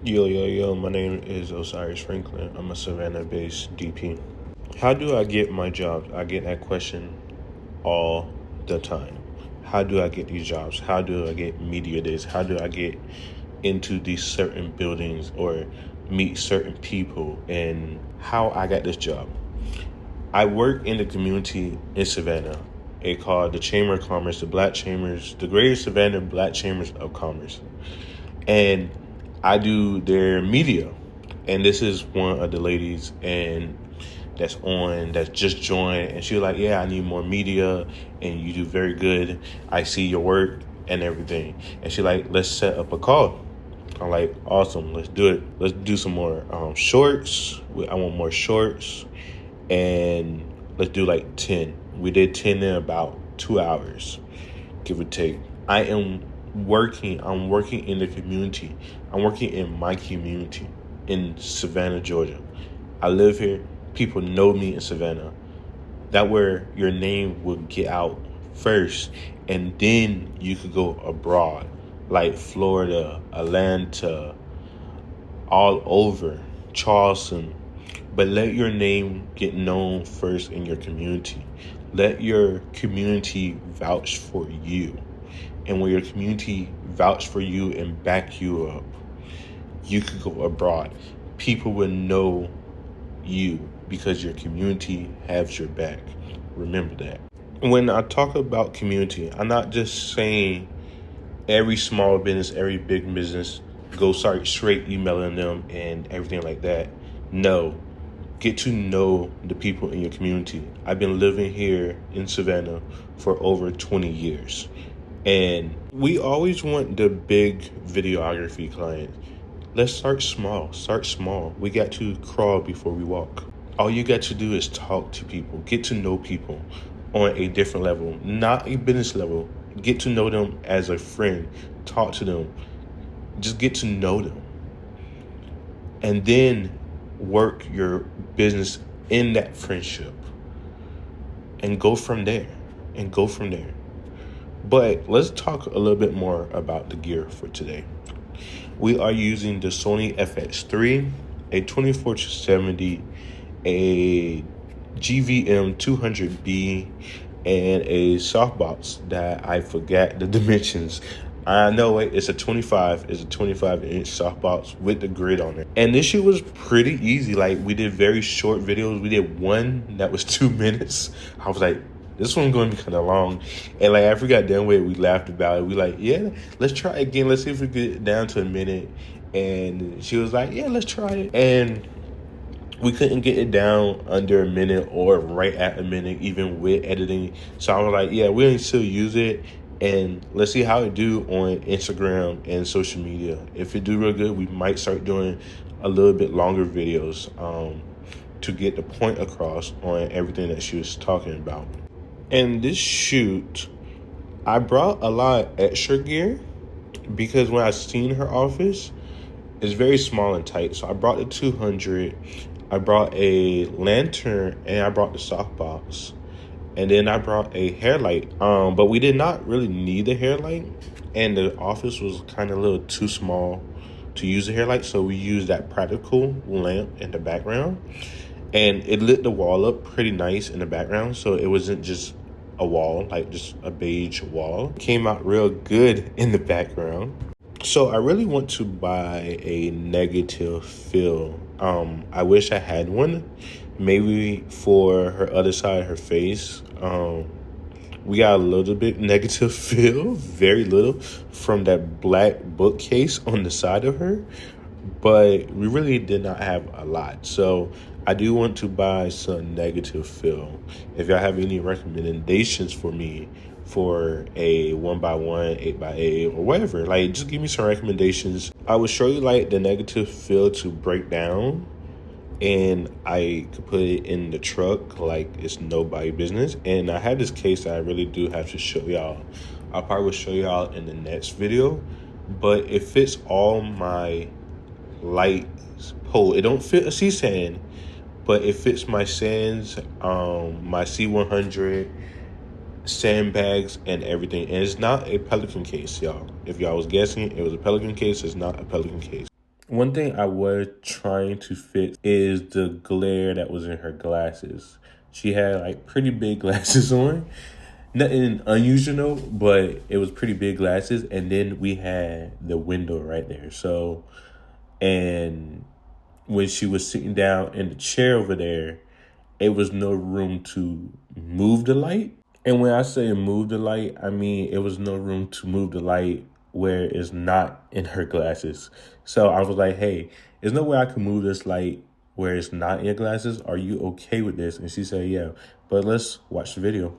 Yo, my name is Osiris Franklin. I'm a Savannah-based DP. How do I get my jobs? I get that question all the time. How do I get these jobs? How do I get media days? How do I get into these certain buildings or meet certain people? And how I got this job? I work in the community in Savannah. It called the Chamber of Commerce, the Black Chambers, the Greater Savannah Black Chambers of Commerce. And I do their media. And this is one of the ladies and that's just joined. And she was like, yeah, I need more media and you do very good. I see your work and everything. And she like, let's set up a call. I'm like, awesome, let's do it. Let's do some more shorts. I want more shorts. And let's do like 10. We did 10 in about 2 hours, give or take. I'm working in the community. I'm working in my community in Savannah, Georgia. I live here. People know me in Savannah. That where your name will get out first. And then you could go abroad, like Florida, Atlanta, all over, Charleston. But let your name get known first in your community. Let your community vouch for you. And when your community vouch for you and back you up, you could go abroad. People will know you because your community has your back. Remember that. When I talk about community, I'm not just saying every small business, every big business, go start straight emailing them and everything like that. No. Get to know the people in your community. I've been living here in Savannah for over 20 years. And we always want the big videography clients. Let's start small. Start small. We got to crawl before we walk. All you got to do is talk to people. Get to know people on a different level, not a business level. Get to know them as a friend. Talk to them. Just get to know them. And then work your business in that friendship and go from there. But let's talk a little bit more about the gear for today. We are using the Sony FX3, a 24-70, a GVM 200B, and a softbox that I forgot the dimensions. I know it's a 25-inch softbox with the grid on it. And this shit was pretty easy. Like, we did very short videos. We did one that was 2 minutes. I was like, this one's going to be kind of long. And like, after we got done with it, we laughed about it. We like, yeah, let's try again. Let's see if we get it down to a minute. And she was like, yeah, let's try it. And we couldn't get it down under a minute or right at a minute, even with editing. So I was like, yeah, we're going to still use it. And let's see how it do on Instagram and social media. If it do real good, we might start doing a little bit longer videos to get the point across on everything that she was talking about. And this shoot, I brought a lot of extra gear because when I seen her office, it's very small and tight. So I brought the 200, I brought a lantern, and I brought the softbox. And then I brought a hair light, but we did not really need the hair light. And the office was kind of a little too small to use a hair light. So we used that practical lamp in the background. And it lit the wall up pretty nice in the background. So it wasn't just a wall, like just a beige wall. It came out real good in the background. So I really want to buy a negative fill. I wish I had one. Maybe for her other side of her face. We got a little bit negative feel, very little, from that black bookcase on the side of her. But we really did not have a lot. So I do want to buy some negative fill. If y'all have any recommendations for me for a 1x1, 8x8, or whatever, like just give me some recommendations. I will show you like the negative fill to break down. And I could put it in the truck like it's nobody business. And I have this case that I really do have to show y'all. I probably will show y'all in the next video. But it fits all my light pole. It don't fit a C-SAN, but it fits my sands, my C100, sandbags, and everything. And it's not a Pelican case, y'all. If y'all was guessing, it was a Pelican case. It's not a Pelican case. One thing I was trying to fix is the glare that was in her glasses. She had like pretty big glasses on. Nothing unusual, but it was pretty big glasses. And then we had the window right there. So, and when she was sitting down in the chair over there, it was no room to move the light. And when I say move the light, I mean it was no room to move the light where it's not in her glasses. So I was like, hey, there's no way I can move this light where it's not in your glasses. Are you okay with this? And she said, yeah. But let's watch the video.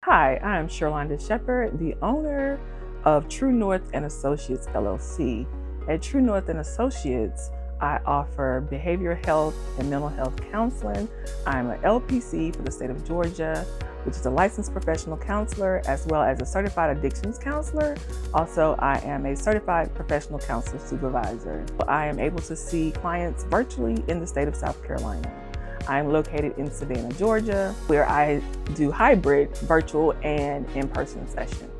Hi, I am Sherlonda Shepherd, the owner of True North and Associates LLC. At True North and Associates, I offer behavioral health and mental health counseling. I'm an LPC for the state of Georgia, which is a licensed professional counselor, as well as a certified addictions counselor. Also, I am a certified professional counselor supervisor. I am able to see clients virtually in the state of South Carolina. I'm located in Savannah, Georgia, where I do hybrid, virtual, and in-person sessions.